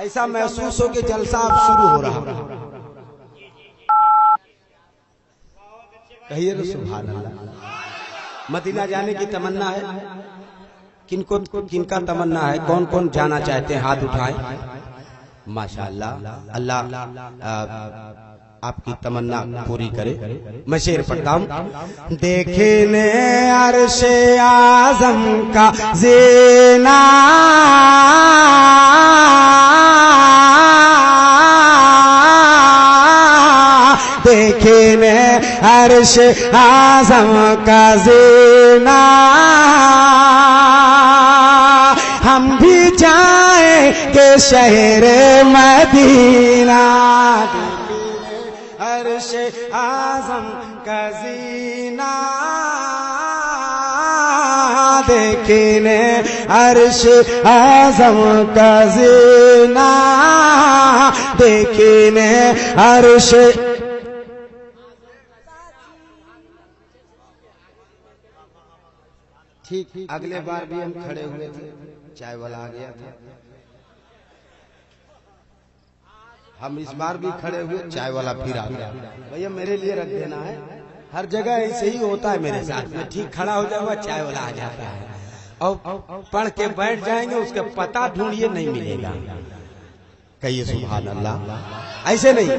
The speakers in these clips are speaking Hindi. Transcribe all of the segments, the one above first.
ऐसा महसूस हो कि जलसा अब शुरू हो रहा। कहिए तो सुभान अल्लाह। मदीना जाने की तमन्ना है किनको, किनका तमन्ना है? कौन कौन जाना चाहते हैं? हाथ उठाएं। माशाअल्लाह, अल्लाह आपकी तमन्ना पूरी करे। मैं शेर पढ़ता हूं। देखने अर्शे आज़म का ज़ीना, देखने अर्शे आज़म का ज़ीना, हम भी जाएंगे शहर मदीना। अर्शे आज़म का ज़ीना, देखने अर्शे आज़म का ज़ीना, देखने अर्शे। ठीक अगले बार भी हम खड़े हुए थे, चाय वाला आ गया था। हम इस बार भी खड़े हुए, चाय वाला फिर आ गया। भैया मेरे लिए रख देना है। हर जगह ऐसे ही होता है मेरे साथ में। ठीक खड़ा हो जाएगा, चाय वाला आ जाता है और पढ़ के बैठ जाएंगे, उसका पता ढूंढिए नहीं मिलेगा। कहिए सुभान अल्लाह। ऐसे नहीं।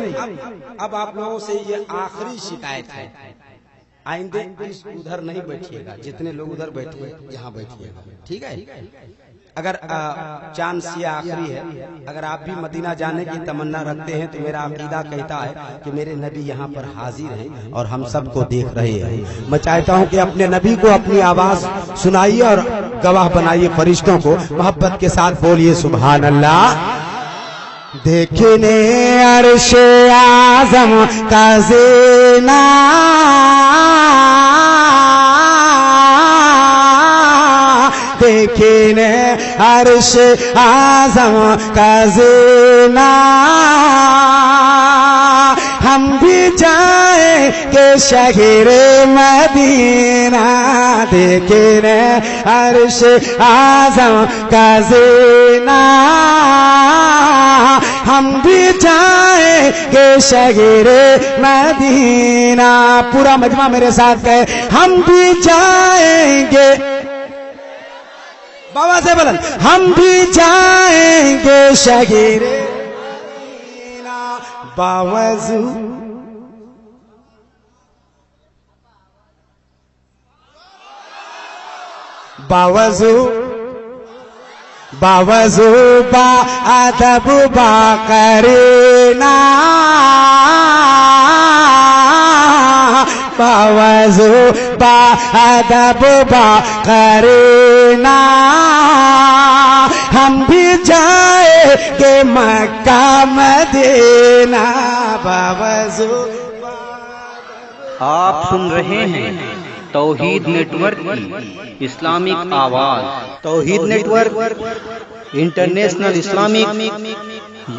अब आप लोगों से ये आखिरी शिकायत है, आइंदे उधर नहीं बैठिएगा। जितने लोग उधर बैठे यहाँ बैठिएगा, ठीक है? अगर चांस ये आखिरी है, अगर आप भी मदीना जाने की तमन्ना रखते हैं तो मेरा अकीदा कहता है कि मेरे नबी यहाँ पर हाजिर हैं और हम सबको देख रहे हैं। मैं चाहता हूँ कि अपने नबी को अपनी आवाज सुनाइए और गवाह बनाइए फरिश्तों को। मोहब्बत के साथ बोलिए सुभान अल्लाह। देखने अर्शे आज़म का ज़ीना, देखने अर्शे आज़म का ज़ीना, हम भी जाएंगे शहर मदीना। देखने अर्शे आज़म का ज़ीना, हम भी जाएंगे शहर मदीना। पूरा मजमा मेरे साथ कहे, हम भी जाएंगे। बाबा से बुलंद, हम भी जाएंगे शहर मदीना। बावजू बावजू बावजू बा अदब बा करीना, बावजू बा अदब बा करीना, हम भी जाएंगे मक्का मदीना। बावजू। आप सुन रहे हैं तौहीद नेटवर्क की इस्लामिक आवाज। Tauheed network international Islamic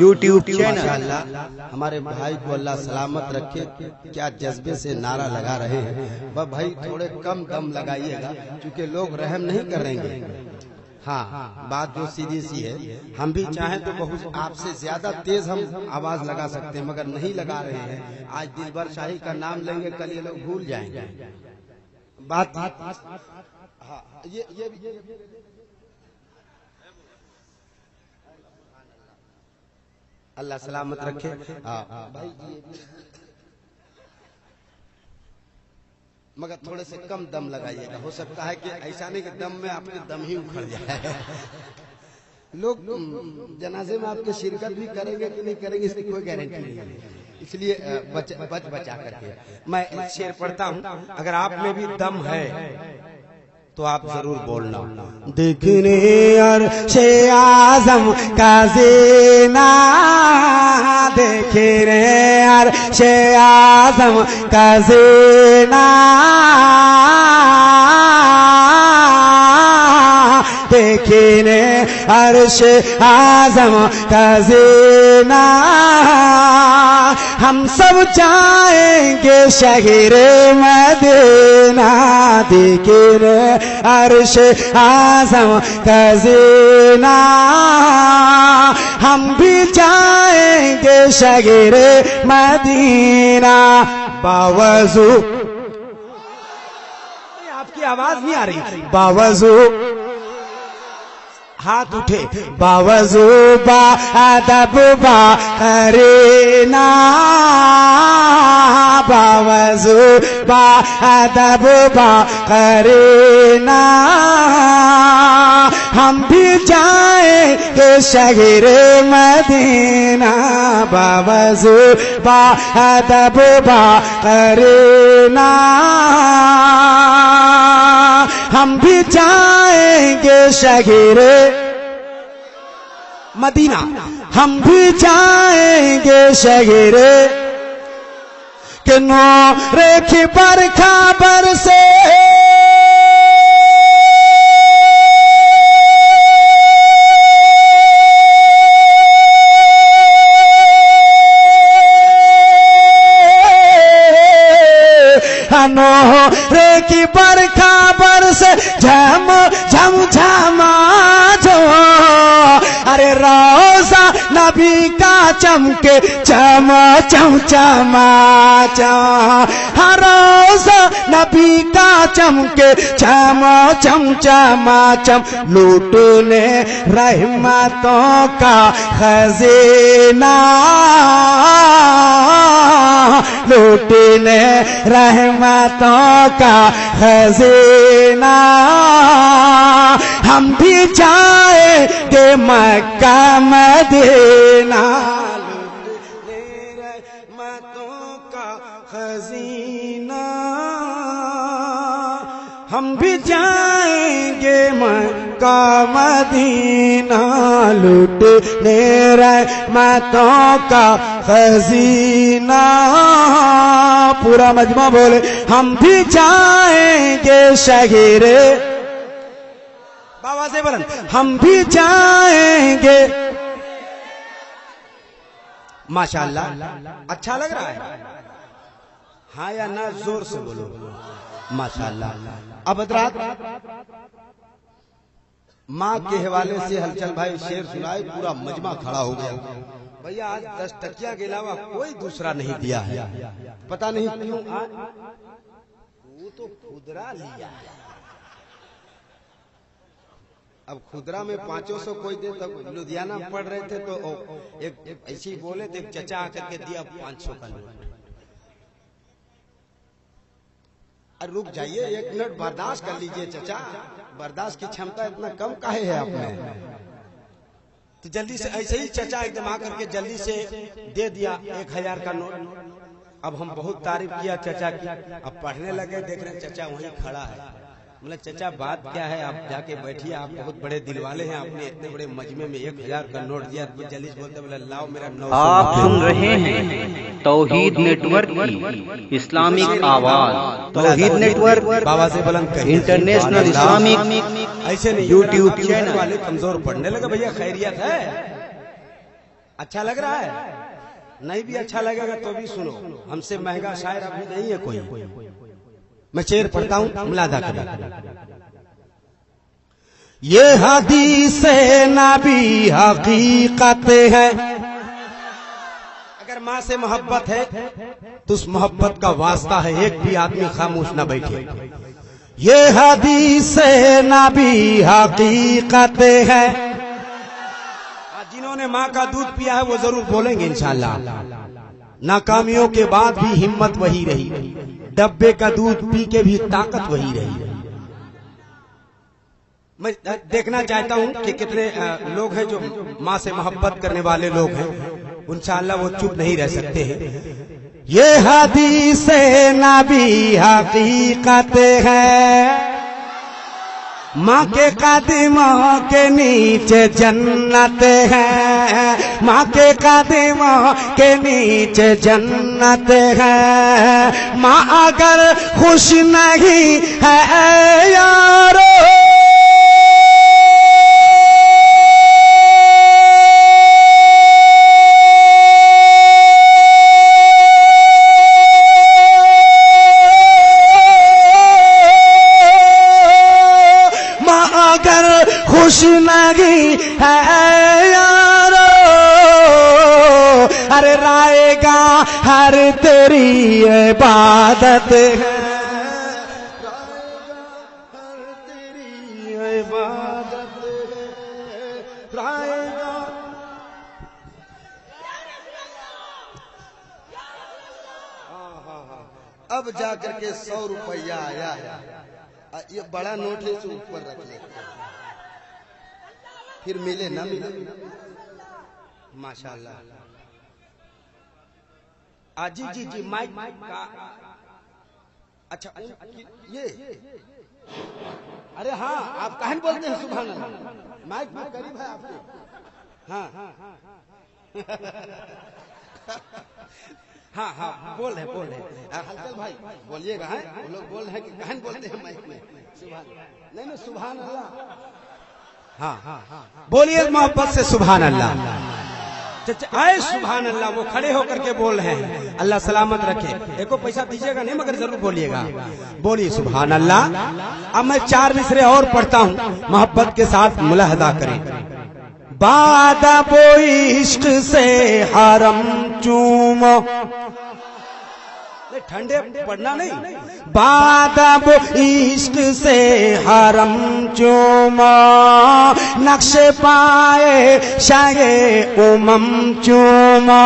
YouTube channel. हमारे भाई को अल्लाह सलामत रखे। क्या जज्बे से नारा लगा रहे हैं। वह भाई थोड़े कम दम लगाइएगा क्योंकि लोग रहम नहीं करेंगे। हाँ, बात जो सीधी सी है, हम भी चाहें तो बहुत आपसे ज्यादा तेज हम आवाज लगा सकते हैं, मगर नहीं लगा रहे हैं। आज दिलबर शाही का नाम लेंगे, कल ये लोग भूल जाएंगे। बात हाँ, ये अल्लाह सलामत रखे। हाँ भाई, मगर थोड़े से कम दम लगाइएगा। हो सकता है कि ऐसा नहीं कि दम में आपके दम ही उखड़ जाए। लोग जनाजे में आपके शिरकत भी करेंगे कि नहीं करेंगे इसकी कोई गारंटी नहीं है। इसलिए बचा करके मैं शेर पढ़ता हूँ। अगर आप में भी दम है तो आप जरूर बोलना। देखने अर्शे आज़म का ज़ीना, देखने अर्शे आज़म का ज़ीना, देखने अर्शे आज़म का ज़ीना, हम सब जाएंगे शहर मदीना, देखेंगे अर्श आज़म खज़ीना। हम भी जाएंगे शहर मदीना बावजू, आपकी आवाज नहीं आ रही, बावजू हाथ उठे, बावजू बा अदब बा करीना, बावजू बा अदब बा करीना। हम भी जाएंगे शहर मदीना, बावजू बा अदब बा करीना। हम भी जाएंगे शहर मदीना, हम भी जाएंगे शहर के नूरे की बरखा बरसे, नूरे की बरखा बरसे, झम झम झमा जो, अरे रोज़ा नबी का चमके चम चम चमा चम, हर रोज़ा नबी का चमके चम चम चमा चम। लूटने रहमतों का खजीना, लूटने रहमतों का खजीना। हम भी जाएंगे मक्का मदीना, लूटने रहमतों का खजीना। हम भी जाएंगे मक्का मदीना, लूटने रहमतों का खजीना। पूरा मजमा बोले, हम भी जाएंगे शहर, बाबा से बोलन, हम भी जाएंगे। माशाअल्लाह, अच्छा लग रहा है, हाँ या ना, जोर से बोलो माशाअल्लाह। अब हज़रात माँ के हवाले से हलचल भाई शेर सुनाए, पूरा मजमा खड़ा हो गया। भैया आज 10 टकिया के अलावा कोई दूसरा नहीं दिया है, पता नहीं क्यों। वो तो खुदरा लिया है, अब खुदरा में 500 कोई दे। तब लुधियाना में पढ़ रहे थे तो एक ऐसे ही बोले थे, एक चचा आकर के दिया 500 का नोट। अरे रुक जाइए, 1 मिनट बर्दाश्त कर लीजिए चचा, बर्दाश्त की क्षमता इतना कम काहे है आप में? तो जल्दी से ऐसे ही चचा एकदम आकर के जल्दी से दे दिया 1000 का नोट। अब हम बहुत तारीफ किया चचा की, अब पढ़ने लगे, देख रहे चचा वहीं खड़ा है। मतलब चचा बात क्या है, आप जाके बैठिए, आप बहुत बड़े दिल वाले हैं, आपने इतने बड़े मजमे में 1000 का नोट दिया। तो जल्दी से बोलते बोले लाओ मेरा 900। आप सुन रहे हैं तौहीद नेटवर्क की इस्लामिक आवाज, तौहीद नेटवर्क बाबा से बुलंद इंटरनेशनल इस्लामिक ऐसे नहीं यूट्यूब चैनल वाले कमजोर पड़ने लगे। भैया खैरियत है, अच्छा लग रहा है, नहीं भी अच्छा लगेगा तो भी सुनो, हमसे महंगा शायर अभी नहीं है कोई। मैं शेर पढ़ता हूं, मुलादा करें। ये हदीस नबी हकीकत है, अगर माँ से मोहब्बत है तो उस मोहब्बत का वास्ता है, एक भी आदमी खामोश न बैठे। ये हदीस नबी हकीकत है, जिन्होंने माँ का दूध पिया है वो जरूर बोलेंगे इंशाअल्लाह। नाकामियों के बाद भी हिम्मत वही रही, डब्बे का दूध पी के भी ताकत वही रही। मैं देखना चाहता हूं कि कितने लोग हैं जो माँ से मोहब्बत करने वाले लोग हैं, इंशाअल्लाह वो चुप नहीं रह सकते हैं। ये हदीस नबी हकीकत है, माँ के कदमों के नीचे जन्नत है, माँ के कदमों के नीचे जन्नत है। माँ अगर खुश नहीं है यारो, घर तेरी इबादत है, तेरी इबादत है। अब जाकर के 100 रुपया आया है, ये बड़ा नोट है, से ऊपर रख ले, फिर मिले ना मिले। माशाल्लाह। जी जी जी, माइक का अच्छा ये, अरे हाँ, आप कहन बोलते हैं सुभान अल्लाह, माइक में करीब है आपके। हाँ हाँ हाँ, बोल रहे हलचल भाई बोलिएगा, है वो लोग बोल रहे हैं कि कहन बोलते हैं माइक में सुभान, नहीं सुभान अल्लाह। हाँ हाँ हाँ, बोलिए मोहब्बत से सुभान अल्लाह। आए सुभान अल्लाह, वो खड़े होकर के बोल रहे हैं, अल्लाह सलामत रखे। एको पैसा दीजिएगा नहीं, मगर जरूर बोलिएगा, बोलिए सुभान अल्लाह। अब मैं 4 मिसरे और पढ़ता हूँ, मोहब्बत के साथ मुलाहदा करें। बादा वो इश्क से हरम चूमो, ठंडे पढ़ना नहीं, बादा वो इश्क से हरम चूमो, नक्शे पाए शाये उमम चूमो,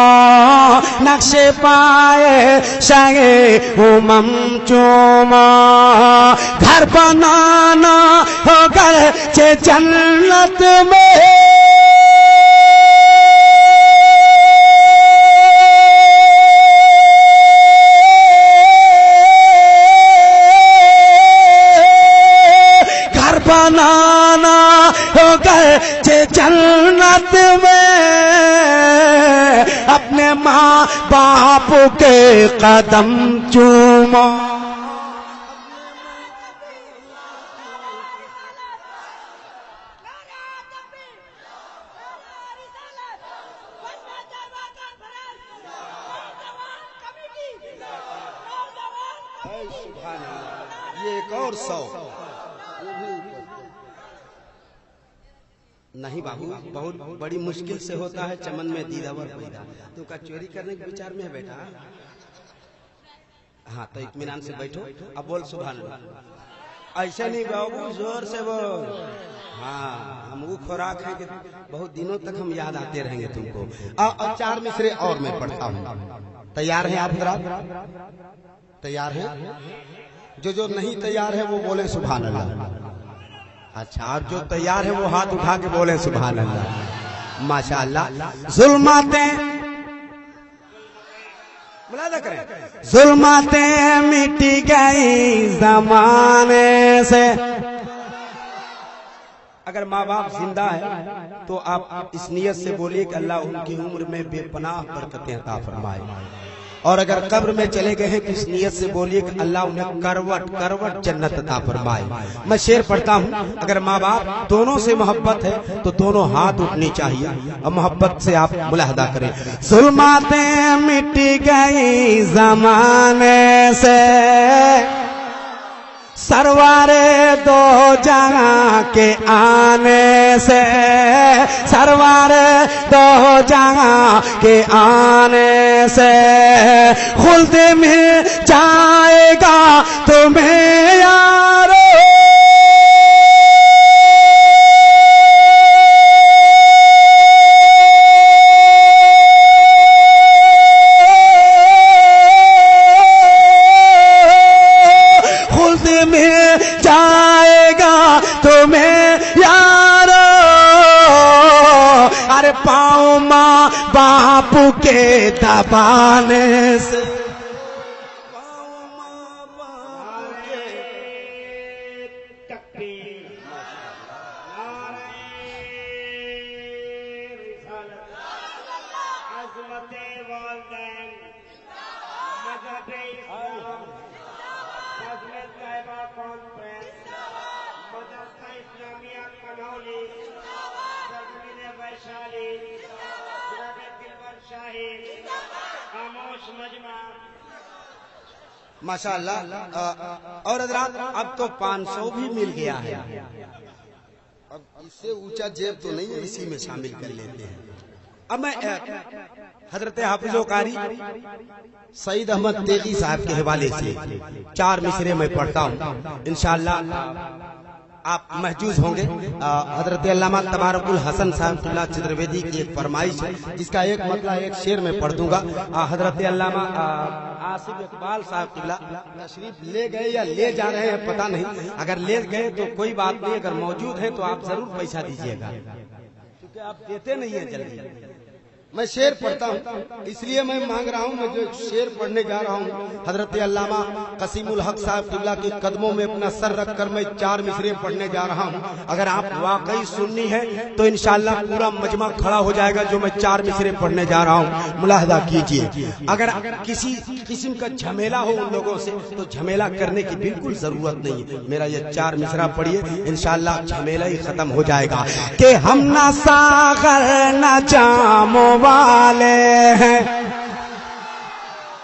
नक्शे पाए शाये उमम चूमो, घर बनाना होगा चे जन्नत में, बनाना हो गए जे जन्नत में, अपने माँ बाप के कदम चूमो। ये एक और 100 नहीं बाबू, बहुत बड़ी मुश्किल से होता है चमन में दीदावर पैदा। तो का चोरी करने के विचार में है बेटा? हाँ तो इत्मीनान से बैठो, अब बोल सुभान अल्लाह। ऐसे नहीं बाबू, जोर से बोल। हाँ, हम वो खुराक है कि बहुत दिनों तक हम याद आते रहेंगे तुमको। अब 4 मिसरे और मैं पढ़ता हूँ, तैयार हैं आप? तैयार हैं? जो नहीं तैयार है वो बोले सुभान अल्लाह। अच्छा, और जो तैयार है वो हाथ उठा के बोले सुभान अल्लाह। माशाअल्लाह। जुल्मातें मुलादा करें, जुल्मातें मिटी गई जमाने से। अगर माँ बाप जिंदा है तो आप इस नियत से बोलिए कि अल्लाह उनकी उम्र में बेपनाह बरकतें अता फरमाए, और अगर कब्र में चले गए हैं तो इस नियत से बोलिए कि अल्लाह उन्हें करवट जन्नत अता फरमाए। मैं शेर पढ़ता हूँ, अगर माँ बाप दोनों से मोहब्बत है तो दोनों हाथ उठनी चाहिए और मोहब्बत से आप मुलाहदा करें। जुल्मातें मिटी गई जमाने से, सरवारे दो जहां के आने से, सरवारे दो जहां के आने से, खुल्द मिल जाएगा तुम्हें यारो, पाँव माँ बापू के दबाने से, पाँव माँ बाप के माशाअल्लाह। और हज़रात अब तो 500 भी मिल गया है, अब इससे ऊंचा जेब तो नहीं है, इसी में शामिल कर लेते हैं। अब मैं हजरत हाफिज़ो कारी सईद अहमद तेजी साहब के हवाले से 4 मिसरे में पढ़ता हूँ। इंशाअल्लाह आप महजूज होंगे। हजरत अल्लामा तबारकुल हसन साहब किबला चतुर्वेदी की एक फरमाइश है, जिसका एक मतलब एक शेर में पढ़ दूंगा। हजरत अल्लामा आसिफ इकबाल साहब किबला तशरीफ ले गए या ले जा रहे हैं पता नहीं। अगर ले गए तो कोई बात नहीं, अगर मौजूद है तो आप जरूर पैसा दीजिएगा, क्योंकि आप देते नहीं है जल्दी। मैं शेर पढ़ता हूँ, इसलिए मैं मांग रहा हूँ। मैं जो शेर पढ़ने जा रहा हूँ, हजरत अल्लामा कसीमुल हक साहब किबला के कदमों में अपना सर रखकर मैं 4 मिसरे पढ़ने जा रहा हूँ। अगर आप वाकई सुन्नी है तो इंशाअल्लाह पूरा मजमा खड़ा हो जाएगा जो मैं 4 मिसरे पढ़ने जा रहा हूँ। मुलाहजा कीजिए। अगर किसी किस्म का झमेला हो उन लोगों से तो झमेला करने की बिल्कुल जरूरत नहीं है। मेरा ये 4 मिसरा पढ़िए, इंशाअल्लाह झमेला ही खत्म हो जाएगा। कि हम ना सागर न जामो वाले हैं।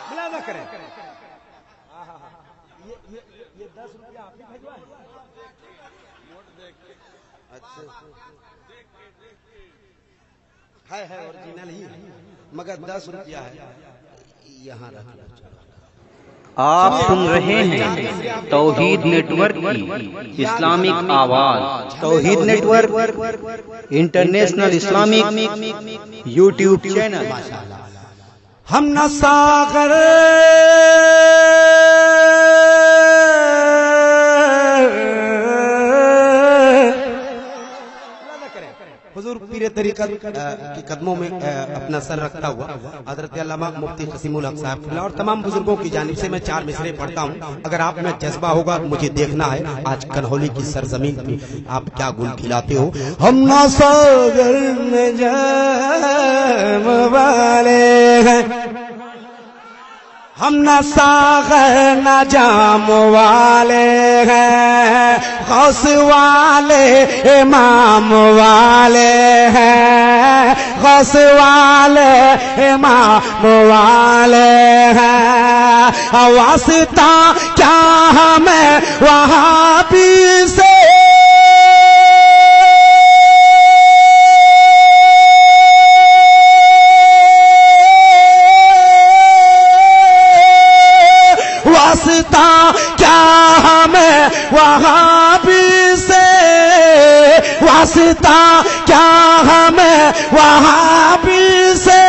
मुलाजा करें। ये 10 रुपया आपने भिजवाया है ओरिजिनल ही, मगर 10 रुपया है। यहाँ रख। आप सुन रहे हैं तौहीद नेटवर्क की इस्लामिक आवाज। Tauheed network international Islamic YouTube channel. हम न सागर हुजूर पीर तरीक़त के कदमों में अपना सर रखता हुआ हजरत अल्लामा मुफ्ती कसीमुल हक साहब और तमाम बुजुर्गों की जानिब से मैं 4 मिसरे पढ़ता हूँ। अगर आप में जज्बा होगा मुझे देखना है आज कन्हौली की सरजमीन पे आप क्या गुल खिलाते हो। हम ना सागर में जाम वाले हैं, हम न सागर न जाम वाले हैं, गौस वाले इमाम वाले हैं, गौस वाले इमाम वाले हैं। वास्ता क्या हमें वहाँ भी से वास्ता क्या हमें वहाबी से, वास्ता क्या हमें वहाबी से,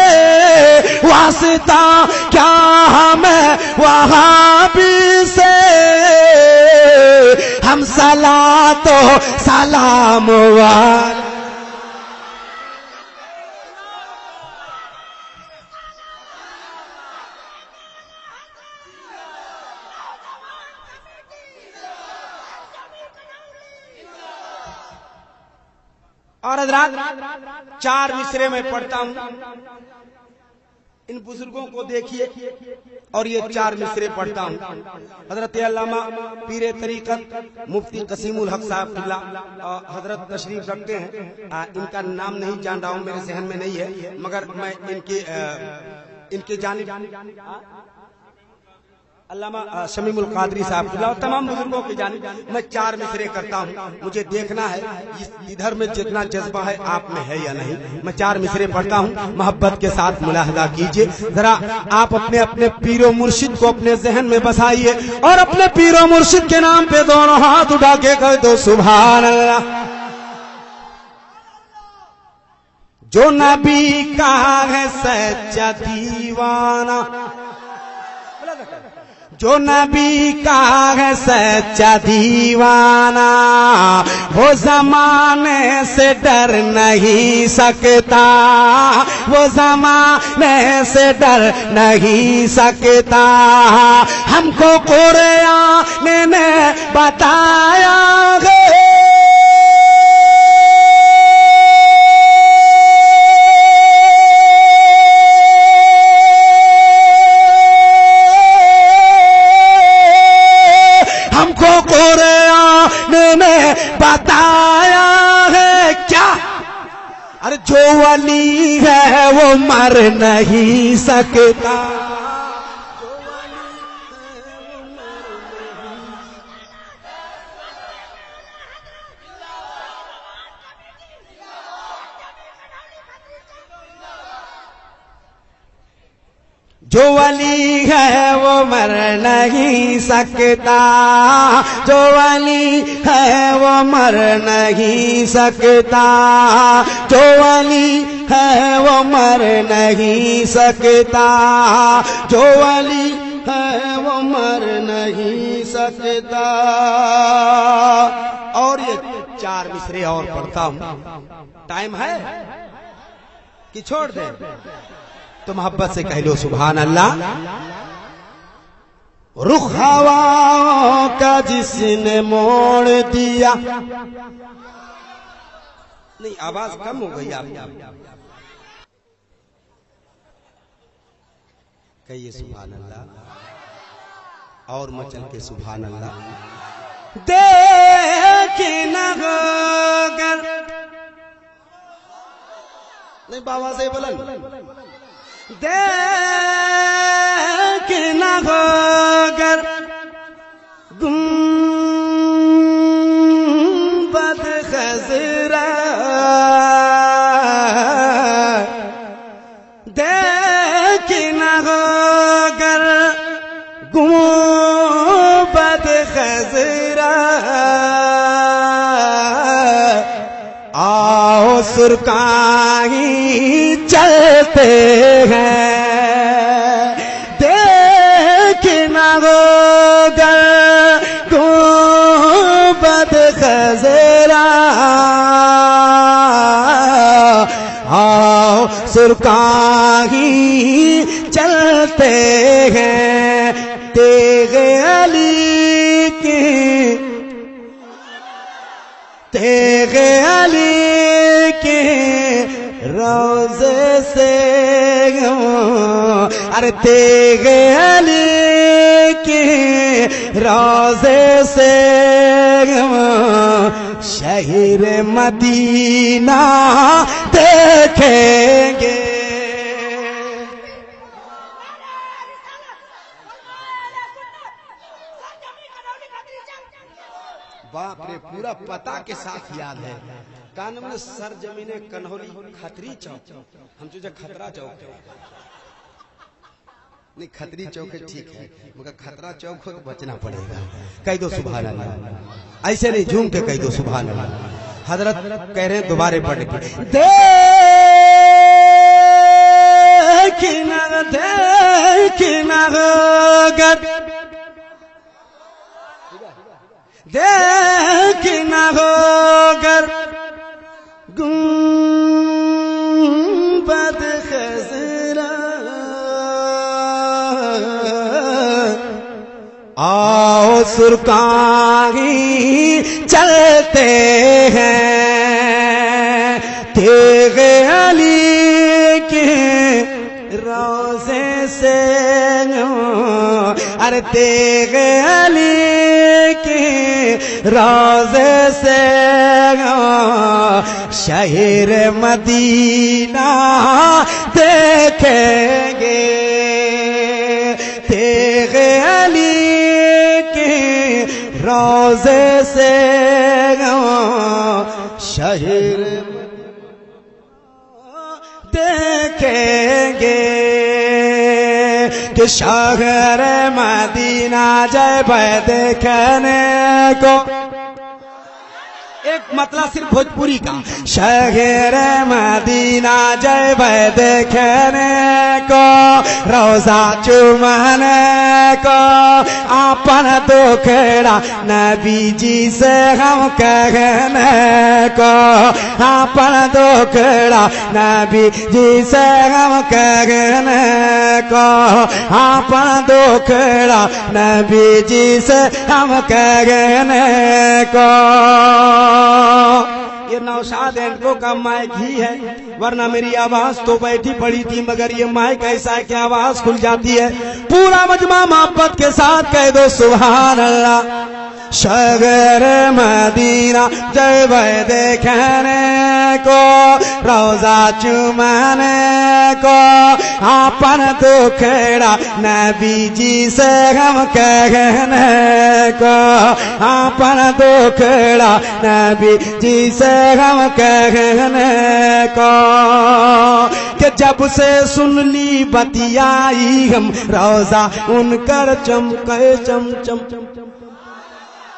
वास्ता क्या हमें वहाबी से। हम सला तो सलाम वाले। और हज़रात 4 मिसरे में पढ़ता हूँ। इन बुजुर्गों को देखिए और ये 4 मिसरे पढ़ता हूँ। हजरत अल्लामा पीर तरीक़त मुफ्ती कसीमुल हक साहब किबला हजरत तशरीफ रखते हैं। इनका नाम नहीं जान रहा हूँ, मेरे जहन में नहीं है, मगर मैं इनके जानिब अल्लामा शमीमुल कादरी साहब किबला और तमाम बुजुर्गों की जानिब मैं 4 मिसरे करता हूँ। मुझे देखना है इधर में जितना जज्बा है आप में है या नहीं। मैं 4 मिसरे पढ़ता हूँ, मोहब्बत के साथ मुलाहजा कीजिए। जरा आप अपने अपने पीरो मुर्शिद को अपने जहन में बसाइए और अपने पीरो मुर्शिद के नाम पे दोनों हाथ उठा के कह दो सुभान अल्लाह। जो नबी का है सच्चा दीवाना, जो नबी का है सच्चा दीवाना, वो जमाने से डर नहीं सकता, वो जमाने से डर नहीं सकता। हमको कुरान ने बताया है बताया है क्या। अरे जो वली है वो मर नहीं सकता, जो वली है वो मर नहीं सकता, जो वली है वो मर नहीं सकता, जो वली है वो मर नहीं सकता, जो वली है वो मर नहीं सकता। और ये 4 मिसरे और पढ़ता हूं, टाइम है कि छोड़ दे? तो मोहब्बत से कह लो सुभान अल्लाह। रुख हवाओं का जिसने मोड़ दिया, नहीं आवाज कम हो गई आप, कहिए सुभान अल्लाह और मचल के सुभान अल्लाह। देखना होगा, नहीं बाबा से बोलन, देखना होगा गुंबद खज़रा, देखना होगा गुंबद खज़रा, आओ सुरकाही चलते हैं, देखना होगा गुंबद खज़रा, आओ सुरकाही चलते हैं, तेगे अली की, तेगे अली के रोज़े से, अरे तेगे अली के रोज़े से शहर मदीना देखेंगे। बाप रे, पूरा पता के साथ याद है। कान में सर जमीने कन्हौली खतरी चौक, हम सोचा खतरा चौक नहीं, खतरी चौक है ठीक है, मगर खतरा चौक हो तो बचना पड़ेगा। कह दो सुभान अल्लाह, ऐसे नहीं झूम के कह दो सुभान अल्लाह। हजरत कह रहे हैं दोबारे पढ़ के, देखना देखना गद, देखना होगा गुंबद खज़रा, आओ सुरकाही चलते हैं, तेगे अली के रोज़े से, अरे तेगे अली के रोज़े से शहर मदीना देखेंगे, तेगे अली के रोज़े से शहर देखेंगे, कि शहर मदीना जब देखने को, एक मतलब सिर्फ भोजपुरी का, शहर मदीना जब देखने को, रोज़ा चुमने को, अपन दुखड़ा नबी जी से हम कहने को, अपन दुखड़ा नबी जी से हम कहने को, अपन दुखड़ा नबी जी से हम कहने को। ये नौशाद एंड्रो का माइक ही है, वरना मेरी आवाज तो बैठी पड़ी थी, मगर ये माइक ऐसा है कि आवाज खुल जाती है। पूरा मजमा मोहब्बत के साथ कह दो सुभान अल्लाह। शहर मदीना जब देखने को, रोज़ा चुमने को, अपन दुखड़ा नबी जी से हम कहने को, अपन दुखड़ा नबी जी से हम कहने को, कि जब से सुन ली बतियाई हम रोजा उनकर चमके चमचम।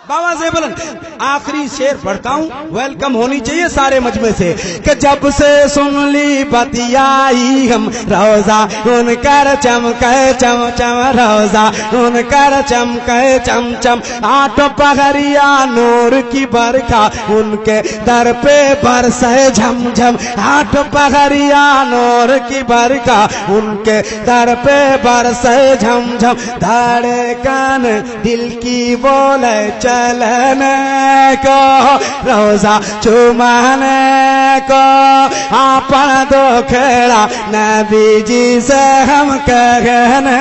बाबा से बोलन आखिरी शेर पढ़ता हूँ, वेलकम होनी चाहिए सारे मजमे से कि जब से सुन ली बतियाई हम रोजा उनकर चमके चमचम, रोजा उनकर चमके चमचम। आठ पहरिया नूर की बरखा उनके दर पे बरसे झमझम, आठ पहरिया नूर की बरखा उनके दर पे बरसे झमझम। धड़कन दिल की बोले चलने को रोजा चुमाने को, आपन दो खेड़ा नबी जी से हम कहने।